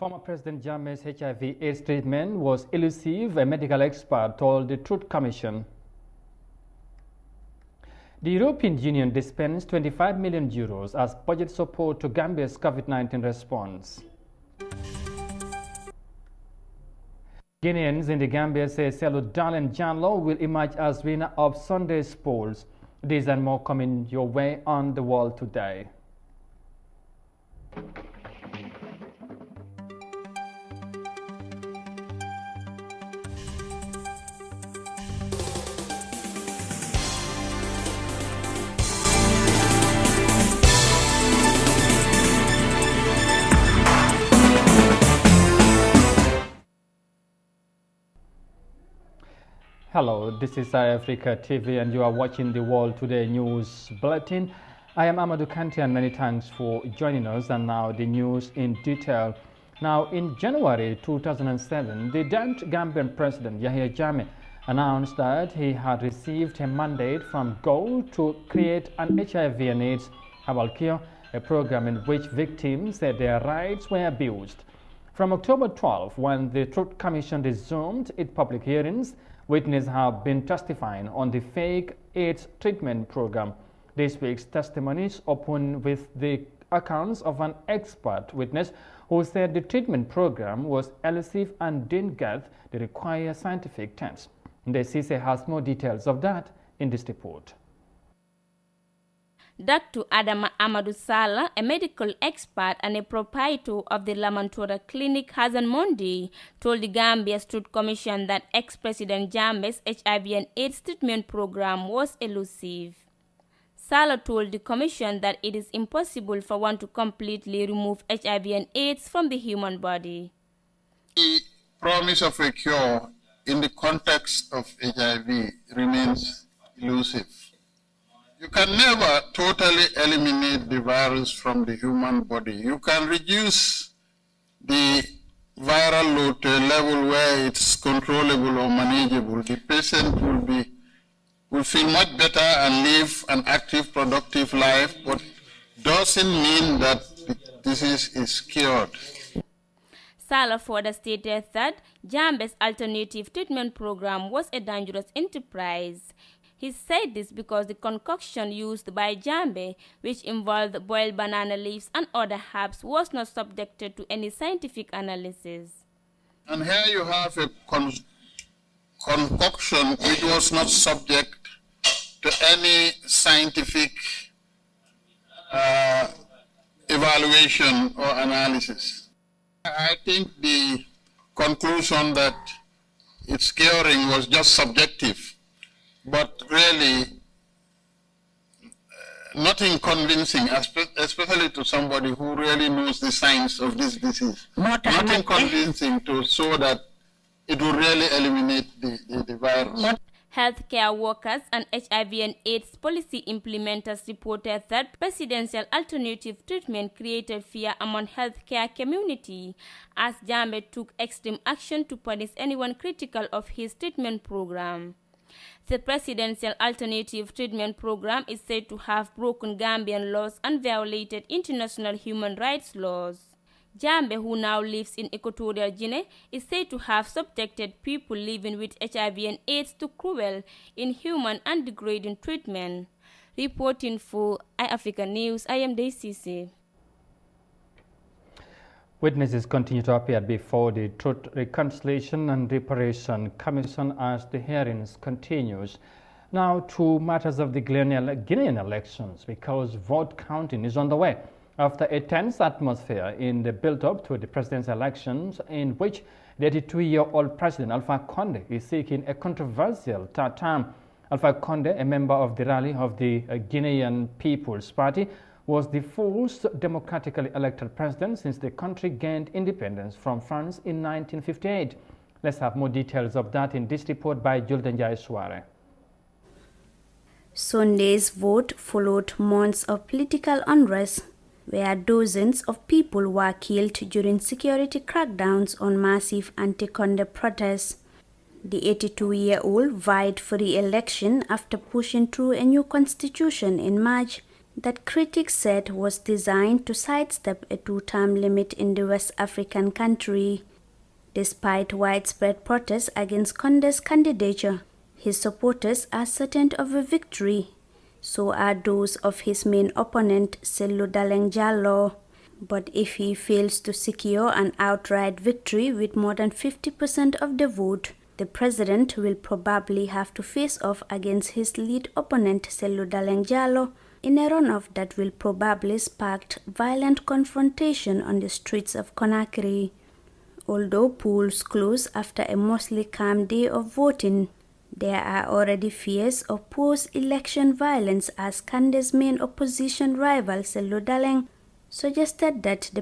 Former President Jammeh's HIV/AIDS treatment was elusive, a medical expert told the Truth Commission. The European Union dispensed €25 million as budget support to Gambia's COVID-19 response. Guineans in the Gambia say Selou Dalen Jallow will emerge as winner of Sunday's polls. These and more coming your way on The World Today. Hello, this is Africa TV and you are watching the World Today News Bulletin. I am Amadou Kanti and many thanks for joining us. And now the news in detail. Now, in January 2007, the then Gambian President Yahya Jammeh announced that he had received a mandate from GO to create an HIV and AIDS herbal cure, a program in which victims said their rights were abused. From October 12, when the Truth Commission resumed its public hearings, witnesses have been testifying on the fake AIDS treatment program. This week's testimonies open with the accounts of an expert witness who said the treatment program was elusive and didn't get the required scientific tests. Ndesise has more details of that in this report. Dr. Adama Amadou Sala, a medical expert and a proprietor of the Lamantora Clinic Hazan Monday, told the Gambia's Truth Commission that ex-President Jammeh's HIV and AIDS treatment program was elusive. Sala told the Commission that it is impossible for one to completely remove HIV and AIDS from the human body. The promise of a cure in the context of HIV remains elusive. You can never totally eliminate the virus from the human body. You can reduce the viral load to a level where it's controllable or manageable. The patient will feel much better and live an active, productive life, but doesn't mean that the disease is cured. Sala further stated that Jammeh's alternative treatment program was a dangerous enterprise. He said this because the concoction used by Jammeh, which involved boiled banana leaves and other herbs, was not subjected to any scientific analysis. And here you have a concoction which was not subject to any scientific evaluation or analysis. I think the conclusion that it's curing was just subjective. But really, nothing convincing, especially to somebody who really knows the science of this disease. Nothing convincing to show that it will really eliminate the virus. Healthcare workers and HIV and AIDS policy implementers reported that presidential alternative treatment created fear among healthcare community as Jammeh took extreme action to punish anyone critical of his treatment program. The presidential alternative treatment program is said to have broken Gambian laws and violated international human rights laws. Jammeh, who now lives in Equatorial Guinea, is said to have subjected people living with HIV and AIDS to cruel, inhuman and degrading treatment. Reporting for iAfrica News, I am Desise. Witnesses continue to appear before the Truth, Reconciliation and Reparation Commission as the hearings continues. Now to matters of the Guinean elections, because vote counting is on the way after a tense atmosphere in the build-up to the presidential elections in which the 82-year-old President Alpha Condé is seeking a controversial third term. Alpha Condé, a member of the rally of the Guinean People's Party, was the first democratically elected president since the country gained independence from France in 1958. Let's have more details of that in this report by Julden Jai Suare. Sunday's vote followed months of political unrest, where dozens of people were killed during security crackdowns on massive anti-Condé protests. The 82-year-old vied for re-election after pushing through a new constitution in March, that critics said was designed to sidestep a two-term limit in the West African country. Despite widespread protests against Condé's candidature, his supporters are certain of a victory. So are those of his main opponent, Cellou Dalein Diallo. But if he fails to secure an outright victory with more than 50% of the vote, the president will probably have to face off against his lead opponent, Cellou Dalein Diallo, in a runoff that will probably spark violent confrontation on the streets of Conakry. Although polls close after a mostly calm day of voting, there are already fears of post-election violence as Condé's main opposition rival, Cellou Dalein, suggested that the